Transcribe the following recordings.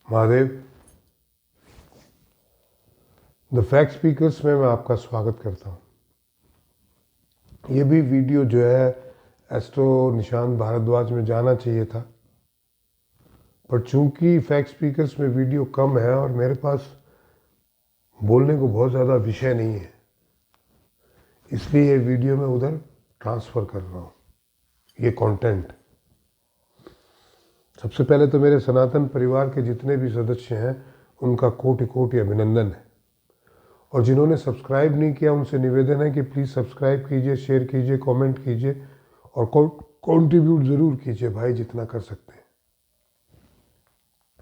Mahadev. The fact speakers में मैं आपका स्वागत करता हूँ। ये भी वीडियो जो है एस्ट्रो निशांत भारद्वाज में जाना चाहिए था, पर चूंकि फैक्ट स्पीकर्स में वीडियो कम है और मेरे पास बोलने को बहुत ज़्यादा विषय नहीं है, इसलिए ये वीडियो मैं उधर ट्रांसफ़र कर रहा हूँ। ये कंटेंट सबसे पहले तो मेरे सनातन परिवार के जितने भी सदस्य हैं उनका कोटि कोटि अभिनंदन है, और जिन्होंने सब्सक्राइब नहीं किया उनसे निवेदन है कि प्लीज़ सब्सक्राइब कीजिए, शेयर कीजिए, कमेंट कीजिए और कंट्रीब्यूट ज़रूर कीजिए भाई, जितना कर सकते हैं।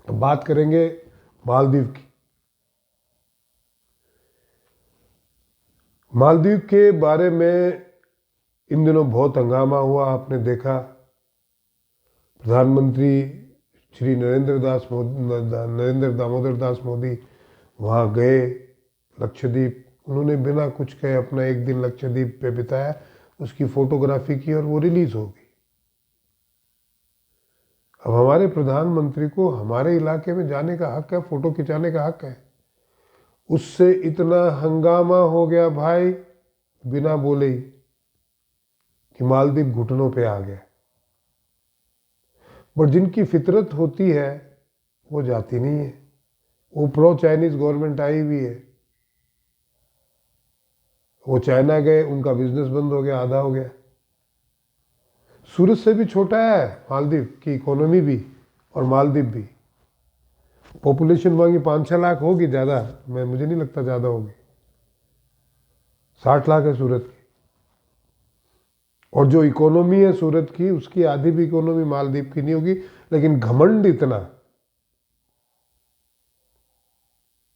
अब बात करेंगे मालदीव की। मालदीव के बारे में इन दिनों बहुत हंगामा हुआ, आपने देखा। प्रधानमंत्री श्री नरेंद्र दामोदर दास मोदी वहाँ गए लक्षद्वीप। उन्होंने बिना कुछ कहे अपना एक दिन लक्षद्वीप पे बिताया, उसकी फोटोग्राफी की और वो रिलीज हो गई। अब हमारे प्रधानमंत्री को हमारे इलाके में जाने का हक है, फोटो खिंचाने का हक है। उससे इतना हंगामा हो गया भाई बिना बोले ही कि मालदीव घुटनों पे आ गया। बट जिनकी फितरत होती है वो जाती नहीं है। वो प्रो चाइनीज गवर्नमेंट आई हुई है, वो चाइना गए, उनका बिजनेस बंद हो गया, आधा हो गया। सूरत से भी छोटा है मालदीव की इकोनॉमी भी, और मालदीव भी। पॉपुलेशन वहाँ की 5-6 लाख होगी, ज़्यादा मुझे नहीं लगता ज़्यादा होगी। 60 लाख है सूरत की, और जो इकोनॉमी है सूरत की उसकी आधी भी इकोनॉमी मालदीव की नहीं होगी। लेकिन घमंड इतना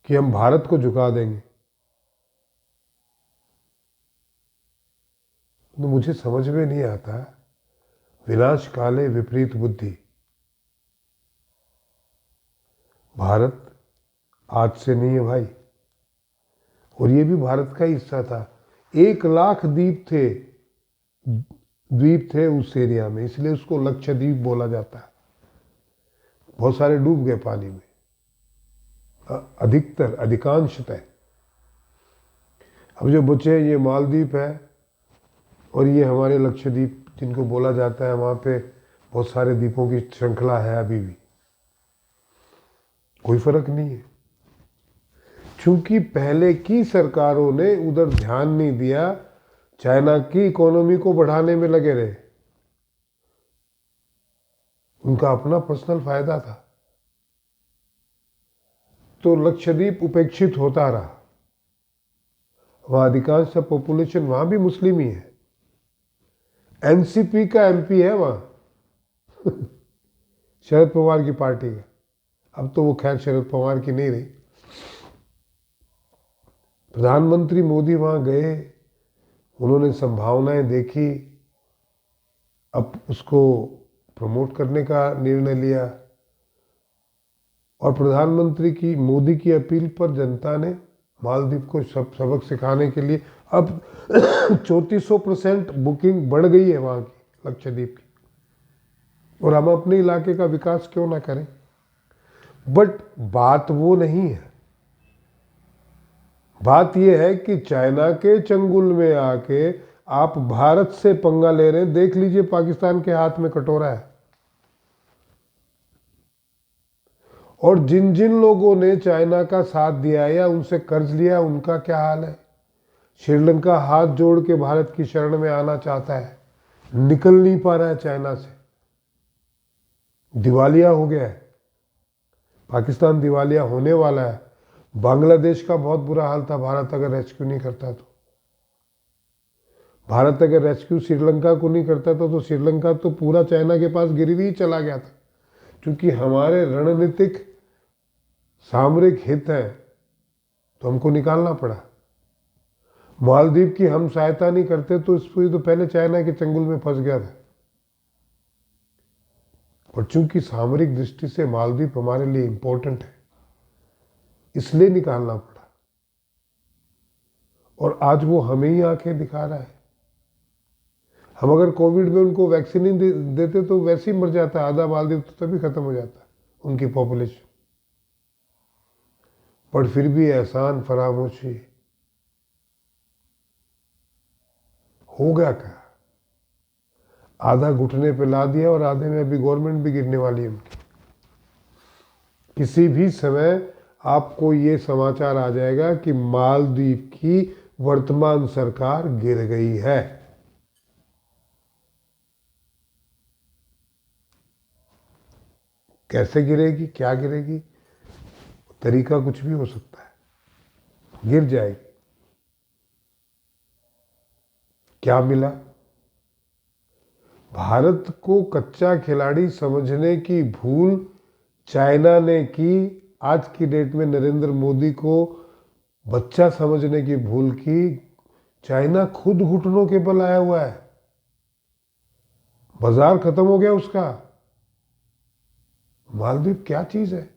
कि हम भारत को झुका देंगे, तो मुझे समझ में नहीं आता। विनाश काले विपरीत बुद्धि। भारत आज से नहीं है भाई, और ये भी भारत का हिस्सा था। 1 लाख द्वीप थे उस एरिया में, इसलिए उसको लक्षद्वीप बोला जाता है। बहुत सारे डूब गए पानी में, अधिकांशतः। अब जो बचे ये मालदीव है और ये हमारे लक्षद्वीप जिनको बोला जाता है। वहाँ पे बहुत सारे द्वीपों की श्रृंखला है अभी भी, कोई फर्क नहीं है। क्योंकि पहले की सरकारों ने उधर ध्यान नहीं दिया, चाइना की इकोनॉमी को बढ़ाने में लगे रहे। उनका अपना पर्सनल फायदा था, तो लक्षद्वीप उपेक्षित होता रहा। वहाँ अधिकांश पॉपुलेशन वहाँ भी मुस्लिम ही है। एनसीपी का एमपी है वहाँ शरद पवार की पार्टी का। अब तो वो खैर शरद पवार की नहीं रही। प्रधानमंत्री मोदी वहाँ गए, उन्होंने संभावनाएं देखी, अब उसको प्रमोट करने का निर्णय लिया। और प्रधानमंत्री की मोदी की अपील पर जनता ने मालदीव को सबक सिखाने के लिए अब 3400% बुकिंग बढ़ गई है वहाँ की, लक्षद्वीप की। और हम अपने इलाके का विकास क्यों ना करें। बट बात वो नहीं है। बात यह है कि चाइना के चंगुल में आके आप भारत से पंगा ले रहे हैं। देख लीजिए पाकिस्तान के हाथ में कटोरा है, और जिन जिन लोगों ने चाइना का साथ दिया या उनसे कर्ज लिया उनका क्या हाल है। श्रीलंका हाथ जोड़ के भारत की शरण में आना चाहता है, निकल नहीं पा रहा है चाइना से, दिवालिया हो गया है। पाकिस्तान दिवालिया होने वाला है। बांग्लादेश का बहुत बुरा हाल था, भारत अगर रेस्क्यू नहीं करता तो। भारत अगर रेस्क्यू श्रीलंका को नहीं करता था तो श्रीलंका तो पूरा चाइना के पास गिरवी ही चला गया था। क्योंकि हमारे रणनीतिक सामरिक हित है तो हमको निकालना पड़ा। मालदीव की हम सहायता नहीं करते तो इसको तो पहले चाइना के चंगुल में फंस गया था। और चूंकि सामरिक दृष्टि से मालदीव हमारे लिए इंपॉर्टेंट है, इसलिए निकालना पड़ा। और आज वो हमें ही आंखें दिखा रहा है। हम अगर कोविड में उनको वैक्सीन नहीं देते तो वैसे ही मर जाता, आधा मालदीव तो तभी खत्म हो जाता उनकी पॉपुलेशन। पर फिर भी एहसान फरामोशी। होगा क्या? आधा घुटने पे ला दिया और आधे में अभी गवर्नमेंट भी गिरने वाली है उनकी। किसी भी समय आपको ये समाचार आ जाएगा कि मालदीव की वर्तमान सरकार गिर गई है। कैसे गिरेगी, क्या गिरेगी, तरीका कुछ भी हो सकता है, गिर जाएगी। क्या मिला? भारत को कच्चा खिलाड़ी समझने की भूल चाइना ने की। आज की डेट में नरेंद्र मोदी को बच्चा समझने की भूल की। चाइना खुद घुटनों के बल आया हुआ है, बाजार खत्म हो गया उसका। मालदीव क्या चीज है?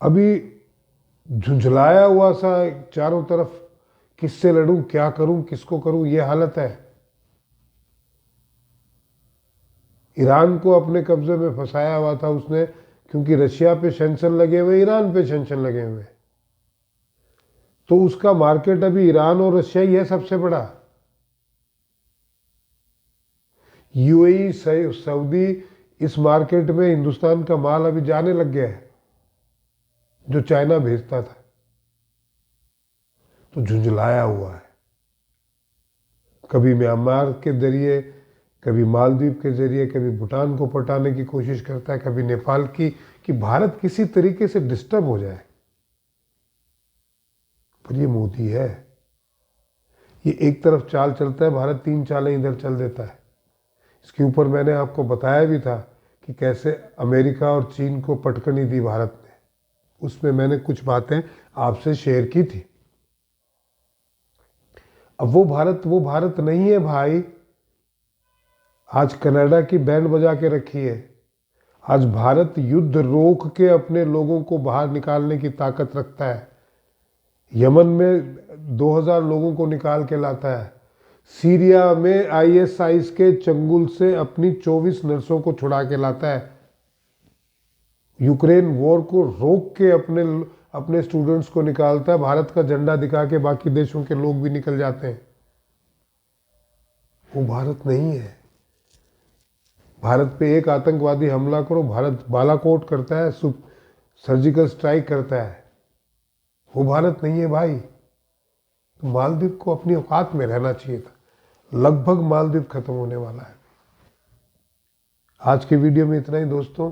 अभी झुंझलाया हुआ सा चारों तरफ, किससे लड़ूं, क्या करूं, किसको करूं, ये हालत है। ईरान को अपने कब्जे में फंसाया हुआ था उसने, क्योंकि रशिया पे सैंक्शन लगे हुए, ईरान पे सैंक्शन लगे हुए, तो उसका मार्केट अभी ईरान और रशिया ही है सबसे बड़ा। यूएई, सऊदी, इस मार्केट में हिंदुस्तान का माल अभी जाने लग गया है जो चाइना भेजता था। तो झुंझलाया हुआ है, कभी म्यांमार के जरिए, कभी मालदीव के जरिए, कभी भूटान को पटाने की कोशिश करता है, कभी नेपाल की, कि भारत किसी तरीके से डिस्टर्ब हो जाए। पर ये मोदी है, ये एक तरफ चाल चलता है, भारत 3 चालें इधर चल देता है। इसके ऊपर मैंने आपको बताया भी था कि कैसे अमेरिका और चीन को पटकनी दी भारत ने, उसमें मैंने कुछ बातें आपसे शेयर की थी। अब वो भारत नहीं है भाई। आज कनाडा की बैंड बजा के रखी है। आज भारत युद्ध रोक के अपने लोगों को बाहर निकालने की ताकत रखता है। यमन में 2000 लोगों को निकाल के लाता है। सीरिया में आईएसआईएस के चंगुल से अपनी 24 नर्सों को छुड़ा के लाता है। यूक्रेन वॉर को रोक के अपने स्टूडेंट्स को निकालता है। भारत का झंडा दिखा के बाकी देशों के लोग भी निकल जाते हैं। वो भारत नहीं है। भारत पे एक आतंकवादी हमला करो, भारत बालाकोट करता है, सर्जिकल स्ट्राइक करता है। वो भारत नहीं है भाई। तो मालदीव को अपनी औकात में रहना चाहिए था। लगभग मालदीव खत्म होने वाला है। आज के वीडियो में इतना ही दोस्तों।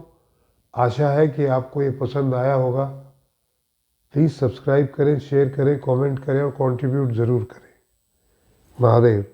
आशा है कि आपको ये पसंद आया होगा। प्लीज़ सब्सक्राइब करें, शेयर करें, कमेंट करें और कंट्रीब्यूट ज़रूर करें। महादेव।